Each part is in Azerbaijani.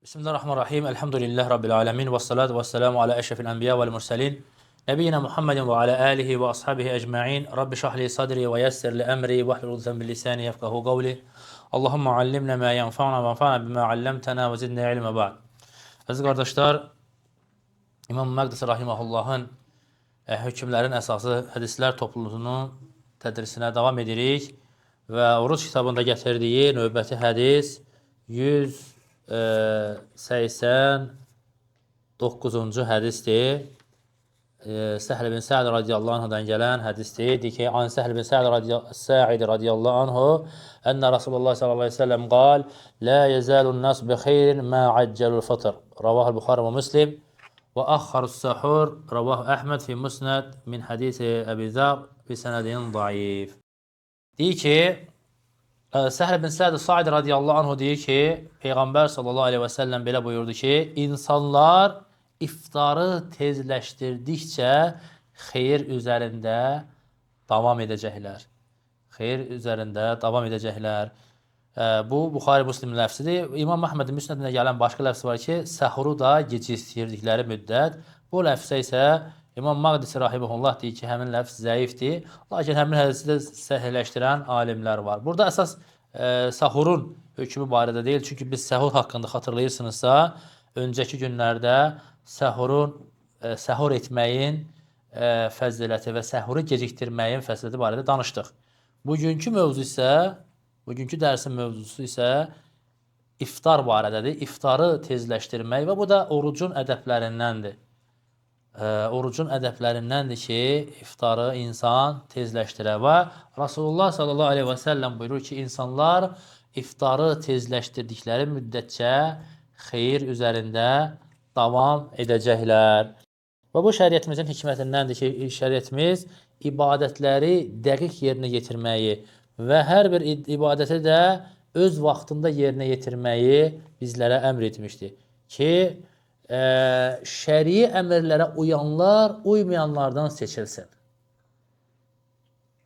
Bismillahirrahmanirrahim. Elhamdülillah Rabbil alemin. Ve salatu ve selamu ala eşrefil enbiya vel mursalin. Nebiyyina Muhammedin ve ala alihi ve ashabihi ecma'in. Rabbi şahli sadri ve yessir li emri ve hlul ukdeten min lisani yefkahu kavli. Allahumme allimna ma yenfa'una ve enfa'na bima allamtana ve zidna ilme ba'd. Aziz qardaşlar, İmam Məqdisi rahimehullahın hökmlərin əsası hədislər topluluğunun tədrisinə davam edirik və Oruç kitabında gətirdiyi növbəti hədis 189-cu hədisdir. Səhl bin Sa'd radiyallahu anhudan gələn hədisdir. Deyir ki, an Səhl bin Sa'd radiyallahu anhu enne Rasulullah sallallahu aleyhi ve sellem qal la yezalun nas bi xeyrin ma accelul fıtr. Ravahul Buxari və Müslim və axxarus sahur. Ravah Əhməd fi Musnad min hadisi Əbi Zər bi sənədin zayif. Deyir ki, Səhl bin Sa'd radiyallahu anhu deyir ki, Peyğəmbər sallallahu aleyhi və səlləm belə buyurdu ki, insanlar iftarı tezləşdirdikcə xeyir üzərində davam edəcəklər. Xeyir üzərində davam edəcəklər. Bu, Buxari Müslim ləfsidir. İmam Əhmədin Müsnədində gələn başqa ləfsi var ki, səhuru da gecikdirdikləri müddət. Bu ləfsə isə İmam Məqdisi rahimehullah deyir ki, həmin ləfz zəifdir. Lakin həmin hədisi də səhihləşdirən alimlər var. Burada əsas sahurun hökmü barədə deyil. Çünki biz səhur haqqında xatırlayırsınızsa, öncəki günlərdə səhur etməyin fəziləti və səhuru gecikdirməyin fəziləti barədə danışdıq. Bugünkü dərsin mövzusu isə iftar barədədir. İftarı tezləşdirmək və bu da orucun ədəblərindəndir. Orucun ədəblərindəndir ki, iftarı insan tezləşdirə və Rasulullah sallallahu aleyhi və səlləm buyurur ki, insanlar iftarı tezləşdirdikləri müddətcə xeyir üzərində davam edəcəklər. Və bu şəriətimizin hikmətindəndir ki, şəriətimiz ibadətləri dəqiq yerinə yetirməyi və hər bir ibadəti də öz vaxtında yerinə yetirməyi bizlərə əmr etmişdir. Ki, şərii əmrlərə uyanlar uymayanlardan seçilsin.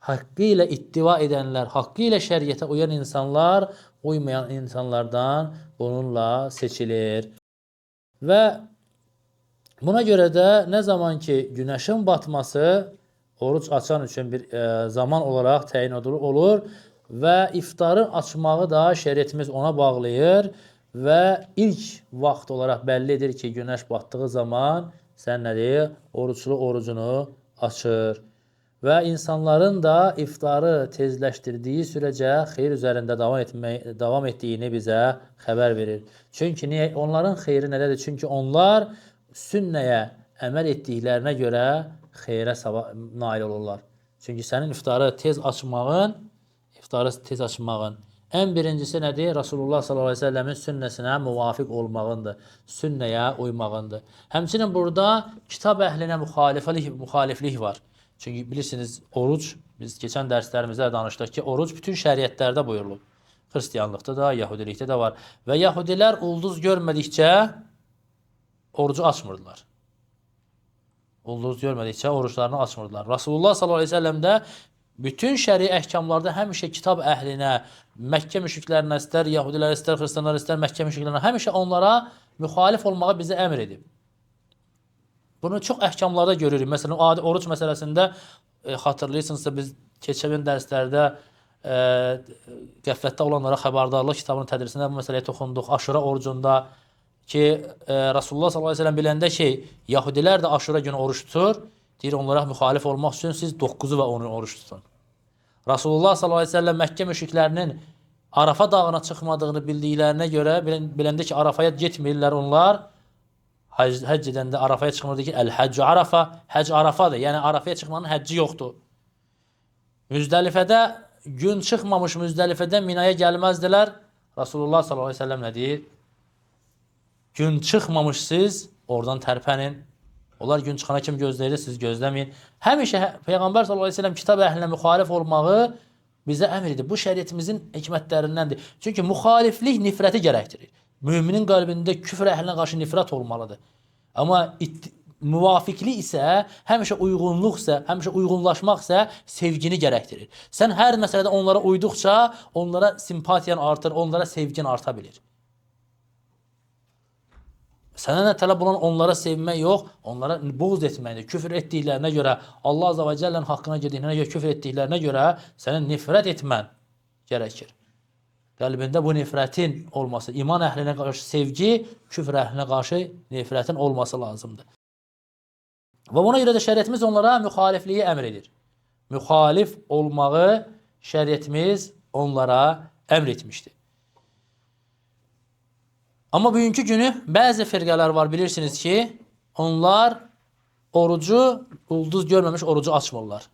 Haqqı ilə ittiva edənlər, haqqı ilə şəriətə uyan insanlar uymayan insanlardan bununla seçilir. Və buna görə də nə zaman ki günəşin batması oruc açan üçün bir zaman olaraq təyin olur və iftarın açmağı da şəriətimiz ona bağlayır və ilk vaxt olaraq bəlli edir ki, günəş batdığı zaman sən nədir? Oruclu orucunu açır. Və insanların da iftarı tezləşdirdiyi sürəcə xeyir üzərində davam etdiyini bizə xəbər verir. Çünki onların xeyri nədədir? Çünki onlar sünnəyə əməl etdiklərinə görə xeyrə nail olurlar. Çünki sənin iftarı tez açmağın ən birincisi nədir? Rasulullah sallallahu aleyhi ve sellemin sünnəsinə müvafiq olmağındır. Sünnəyə uymağındır. Həmçinin burada kitab əhlinə müxaliflik var. Çünki bilirsiniz, oruc, biz keçən dərslərimizdə danışdıq ki, oruc bütün şəriətlərdə buyurulub. Xristiyanlıqda da, Yahudilikdə də var. Və Yahudilər ulduz görmədikcə orucu açmırdılar. Ulduz görmədikcə oruçlarını açmırdılar. Rasulullah sallallahu aleyhi ve sellem də bütün şəri əhkamlarda həmişə kitab əhlinə, Məkkə müşriklərinə istər, Yahudilərə istər, Xristiyanlara istər, Məkkə müşriklərinə həmişə onlara müxalif olmağı bizə əmr edib. Bunu çox əhkamlarda görürük. Məsələn, oruc məsələsində xatırlayırsınızsa biz keçən dərslərdə qəflətdə olanlara xəbərdarlıq kitabının tədrisində bu məsələyə toxunduq. Aşura orucunda ki, Rasulullah sallallahu aleyhi ve sellem biləndə ki, Yahudilər də Aşura günü oruç tutur. Deyir, onlara müxalif olmaq üçün siz 9-u və 10-u oruç tutun. Rasulullah sallallahu aleyhi ve sellem Məkkə müşriklərinin Arafa dağına çıxmadığını bildiklərinə görə biləndə ki, Arafaya getmirlər onlar. Həcc edəndə Arafaya çıxmırdı ki, Əl-Həcc Arafa, həcc Arafadır. Yəni, Arafaya çıxmanın həcci yoxdur. Müzdəlifədə gün çıxmamış Müzdəlifədən Minaya gəlməzdilər. Rasulullah sallallahu aleyhi ve sellem nə deyir? Gün çıxmamış siz oradan tərpənin. Onlar gün çıxana kim gözləyir, siz gözləməyin. Həmişə Peyğəmbər sallallahu aleyhi ve sellem kitab əhlinə müxalif olmağı bizə əmr edir. Bu şəriətimizin hikmətlərindəndir. Çünki müxaliflik nifrəti gərəkdirir. Müminin qəlbində küfr əhlinə qarşı nifrət olmalıdır. Amma müvafiqlik isə, həmişə uyğunluq isə, həmişə uyğunlaşmaq isə sevgini gərəkdirir. Sən hər məsələdə onlara uyduqca onlara simpatiyan artır, onlara sevgin arta bilir. Sənə nə tələb olan onlara sevmək yox, onlara buğz etməkdir. Küfr etdiklərinə görə, Allah Azza və Cəllənin haqqına girdiklərinə görə, küfr etdiklərinə görə sənə nifrət etmən gərəkir. Qəlbində bu nifrətin olması, iman əhlinə qarşı sevgi, küfr əhlinə qarşı nifrətin olması lazımdır. Və buna görə də şəriətimiz onlara müxalifliyi əmr edir. Müxalif olmağı şəriətimiz onlara əmr etmişdir. Amma bugünkü günü bəzi firqələr var, bilirsiniz ki, onlar orucu, ulduz görməmiş orucu açmırlar.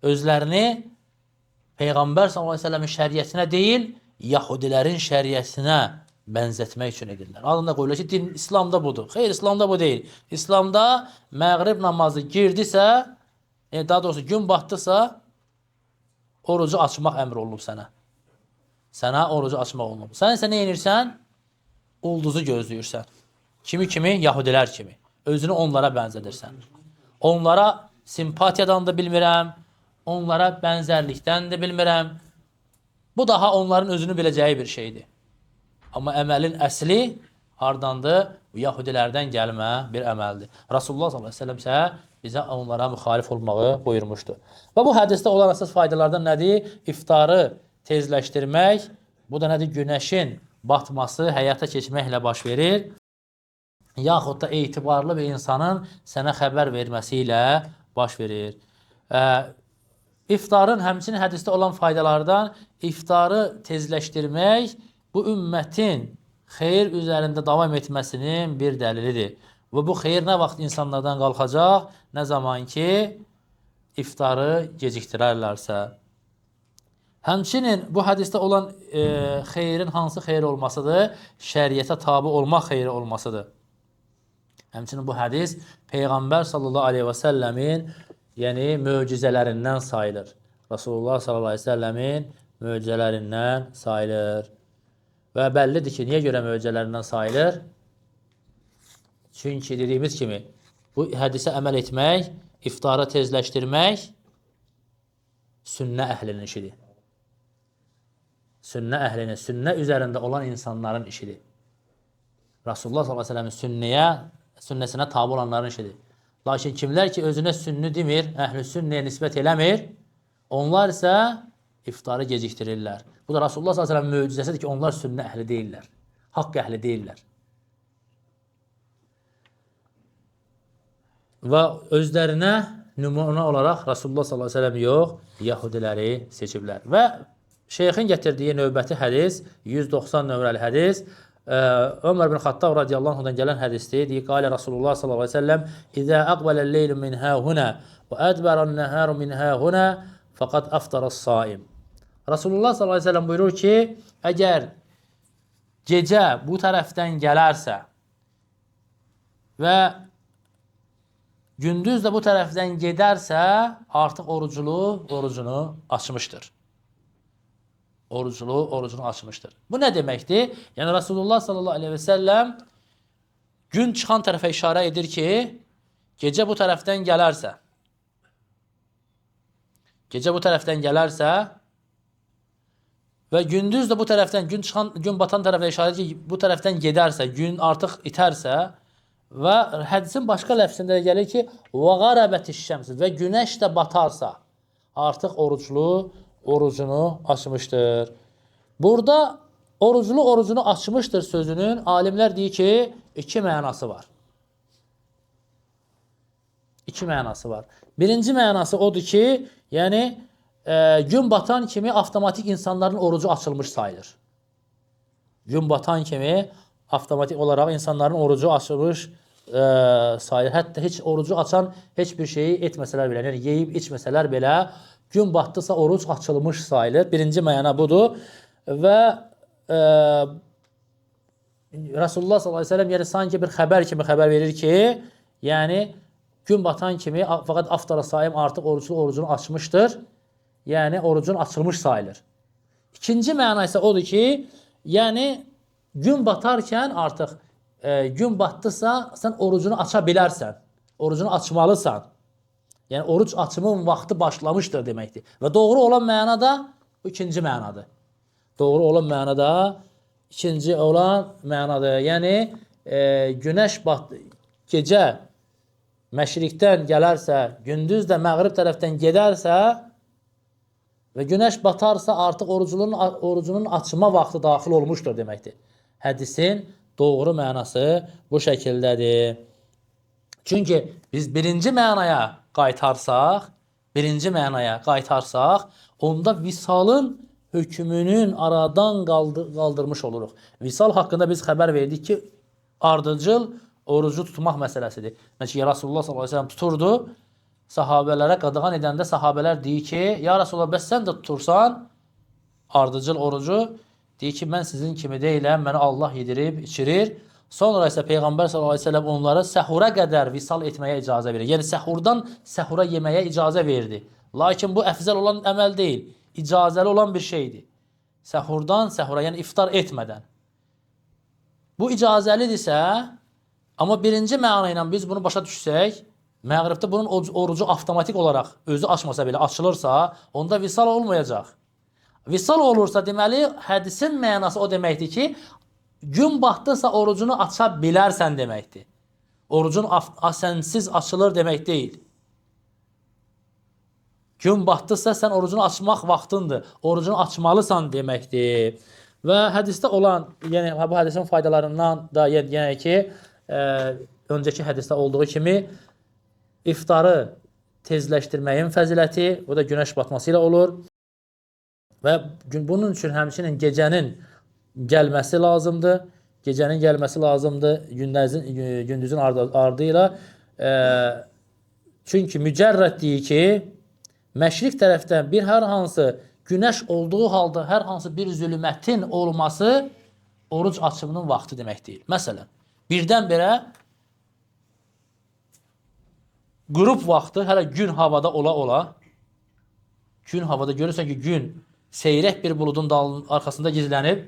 Özlərini Peyğəmbər s.ə.v-in şəriətinə deyil, Yahudilərin şəriətinə bənzətmək üçün edirlər. Adında qoyulur ki, din İslamda budur. Xeyr, İslamda bu deyil. İslamda məğrib namazı girdisə, daha doğrusu gün batdısa, orucu açmaq əmr olunub sənə. Sənə orucu açmaq olunub. Sən isə nə edirsən? Ulduzu gözləyirsən. Kimi? Yahudilər kimi. Özünü onlara bənzədirsən. Onlara simpatiyadan da bilmirəm, onlara bənzərlikdən də bilmirəm. Bu daha onların özünü biləcəyi bir şeydir. Amma əməlin əsli hardandır? Bu Yahudilərdən gəlmə bir əməldir. Rasulullah s.ə.v isə bizə onlara müxalif olmağı buyurmuşdur. Və bu hədisdə olan əsas faydalardan nədir? İftarı tezləşdirmək, bu da nədir? Günəşin batması həyata keçməklə baş verir. Yaxud da etibarlı bir insanın sənə xəbər verməsi ilə baş verir. İftarın həmçinin hədisdə olan faydalardan iftarı tezləşdirmək bu ümmətin xeyir üzərində davam etməsinin bir dəlilidir. Və bu xeyir nə vaxt insanlardan qalxacaq? Nə zaman ki iftarı gecikdirərlərsə. Həmçinin bu hədisdə olan xeyrin hansı xeyir olmasıdır? Şəriətə tabi olmaq xeyri olmasıdır. Həmçinin bu hədis Peyğəmbər sallallahu aleyhi və səlləmin yəni möcüzələrindən sayılır. Rasulullah sallallahu aleyhi və səlləmin möcüzələrindən sayılır. Və bəllidir ki, niyə görə möcüzələrindən sayılır? Çünki dediyimiz kimi bu hədisə əməl etmək, iftarı tezləşdirmək sünnə əhlinin işidir. Sünnə əhlinin, sünnə üzərində olan insanların işidir. Rasulullah s.ə.v-in sünnəsinə tabi olanların işidir. Lakin kimlər ki, özünə sünni demir, əhl-i sünnəyə nisbət eləmir, onlar isə iftarı gecikdirirlər. Bu da Rasulullah s.ə.v-in möcüzəsidir ki, onlar sünnə əhli deyirlər, haqq əhli deyirlər. Və özlərinə nümunə olaraq Rasulullah s.ə.v yox, Yahudiləri seçiblər. Və şeyxin gətirdiyi növbəti hədis, 190 nömrəli hədis, Ömər bin Xattab radiyallahu anhudan gələn hədisdir. Deyir, qalə Rasulullah sallallahu aleyhi ve sellem, İzə əqbələl-leylu min həhunə və ədbərən-nəhəru min həhunə fəqad əftarəs-saim. Rasulullah sallallahu aleyhi ve sellem buyurur ki, əgər gecə bu tərəfdən gələrsə və gündüz də bu tərəfdən gedərsə, artıq orucunu açmışdır. Orucunu açmışdır. Bu nə deməkdir? Yəni Rasulullah sallallahu aleyhi ve sellem gün çıxan tərəfə işarə edir ki, gecə bu tərəfdən gələrsə və gündüz də bu tərəfdən, gün batan tərəfə işarə edir ki, bu tərəfdən gedərsə, gün artıq itərsə və hədisin başqa ləfsində gəlir ki, وَغَرَبَتِ-الشَّمْسِ və günəş də batarsa, artıq orucunu açmışdır. Burada orucunu açmışdır sözünün alimlər deyir ki, iki mənası var. Birinci mənası odur ki, yəni gün batan kimi avtomatik insanların orucu açılmış sayılır. Gün batan kimi avtomatik olaraq insanların orucu açılmış sayılır. Hətta heç orucu açan heç bir şeyi etməsələr belə, yəni yeyib içməsələr belə, gün batdısa oruc açılmış sayılır. Birinci məna budur. Və Rasulullah sallallahu aleyhi ve sellem yəni sanki bir xəbər kimi xəbər verir ki, yəni gün batan kimi fəqət əftarəs-saim artıq orucunu açmışdır. Yəni orucun açılmış sayılır. İkinci məna isə odur ki, yəni gün batarkən artıq gün batdısa sən orucunu aça bilərsən. Orucunu açmalısan. Yəni, oruc açımın vaxtı başlamışdır deməkdir. Və doğru olan məna da ikinci mənadır. Yəni, günəş gecə məşriqdən gələrsə, gündüz də məğrib tərəfdən gedərsə və günəş batarsa artıq orucunun açma vaxtı daxil olmuşdur deməkdir. Hədisin doğru mənası bu şəkildədir. Çünki biz birinci mənaya qaytarsaq, onda visalın hökmünün aradan qaldırmış oluruq. Visal haqqında biz xəbər verdik ki, ardıcıl orucu tutmaq məsələsidir. Məsələn, Rasulullah s.ə.v tuturdu, sahabələrə qadağan edəndə sahabələr deyir ki, ya Rasulullah, bəs sən də tutursan ardıcıl orucu, deyir ki, mən sizin kimi deyiləm, mənə Allah yedirib, içirir. Sonra isə Peyğəmbər s.ə.v onları səhura qədər visal etməyə icazə verir. Yəni, səhurdan səhura yeməyə icazə verdi. Lakin bu əfzəl olan əməl deyil, icazəli olan bir şeydir. Səhurdan səhura, yəni iftar etmədən. Bu icazəlidirsə, amma birinci məna ilə biz bunu başa düşsək, məğribdə bunun orucu avtomatik olaraq özü açmasa belə açılırsa, onda visal olmayacaq. Visal olursa, deməli, hədisin mənası o deməkdir ki, gün batdısa orucunu aça bilərsən deməkdir. Orucun sənsiz açılır demək deyil. Gün batdısa sən orucunu açmaq vaxtındır. Orucunu açmalısan deməkdir. Və hədisdə olan, yəni bu hədisin faydalarından da yəni ki, öncəki hədisdə olduğu kimi iftarı tezləşdirməyin fəziləti, bu da günəş batması ilə olur. Və bunun üçün həmçinin gecənin gəlməsi lazımdır. Gecənin gəlməsi lazımdır gündüzün ardı ilə. Çünki mücərrəd deyir ki, məşriq tərəfdən bir hər hansı günəş olduğu halda hər hansı bir zülmətin olması oruc açımının vaxtı demək deyil. Məsələn, birdən-birə qürub vaxtı, hələ gün havada ola-ola, gün havada görürsən ki, gün seyrək bir buludun arxasında gizlənib,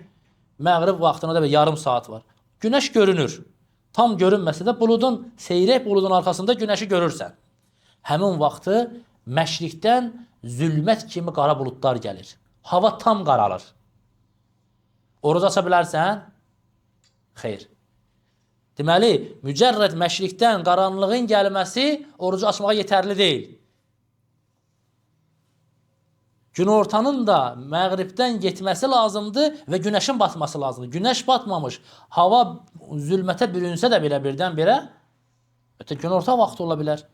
məğrib vaxtına da yarım saat var. Günəş görünür. Tam görünməsə də seyrək buludun arxasında günəşi görürsən. Həmin vaxtı məşriqdən zülmət kimi qara buludlar gəlir. Hava tam qaralır. Oruc aça bilərsən? Xeyr. Deməli, mücərrəd məşriqdən qaranlığın gəlməsi orucu açmağa yetərli deyil. Günortanın da məğribdən getməsi lazımdır və günəşin batması lazımdır. Günəş batmamış, hava zülmətə bürünsə də belə birdən-birə, günorta vaxtı ola bilər.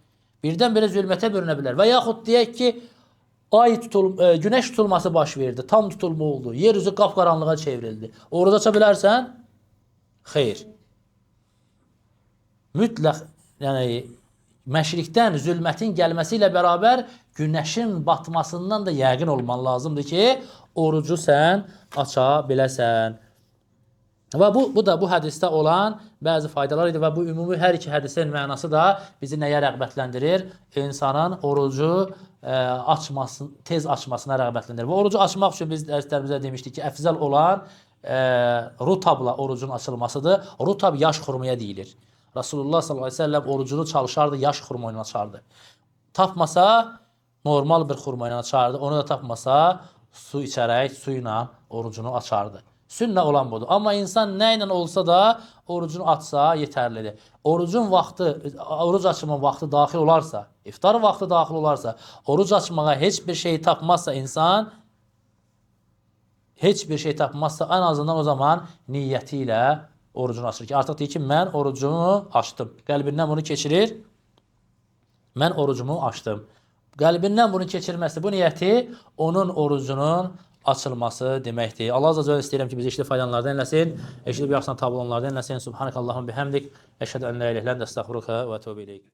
Birdən-birə zülmətə bürünə bilər. Və yaxud deyək ki, günəş tutulması baş verdi, tam tutulma oldu, yer üzü qapqaranlığa çevrildi. Oruc aça bilərsən? Xeyr. Mütləq, yəni, məşriqdən zülmətin gəlməsi ilə bərabər günəşin batmasından da yəqin olman lazımdır ki, orucu sən aça biləsən. Və bu da bu hədisdə olan bəzi faydalar idi və bu ümumi hər iki hədisin mənası da bizi nəyə rəğbətləndirir? İnsanın orucu tez açmasına rəğbətləndirir. Və orucu açmaq üçün biz dərslərimizdə demişdik ki, əfzəl olan rutabla orucun açılmasıdır. Rutab yaş xurmaya deyilir. Rasulullah s.ə.v orucunu çalışardı, yaş xurma ilə açardı. Tapmasa, normal bir xurma ilə açardı. Onu da tapmasa, su içərək, su ilə orucunu açardı. Sünnə olan budur. Amma insan nə ilə olsa da orucunu açsa yetərlidir. Oruc açımın vaxtı daxil olarsa, iftar vaxtı daxil olarsa, oruc açmağa heç bir şey tapmazsa insan, ən azından o zaman niyyəti ilə orucunu açır ki, artıq deyir ki, mən orucumu açdım. Qəlbindən bunu keçirir, mən orucumu açdım. Qəlbindən bunu keçirməsi, bu niyyəti onun orucunun açılması deməkdir. Allah azə və cəllə istəyirəm ki, bizi eşidib faydalanlardan eləsin, eşidib yaxşıdan tabi olanlardan eləsin. Subhanəkallahum bihəmdik, əşhədə ən la iləhə illə əntə əstəğfiruka və tövbə ileyk.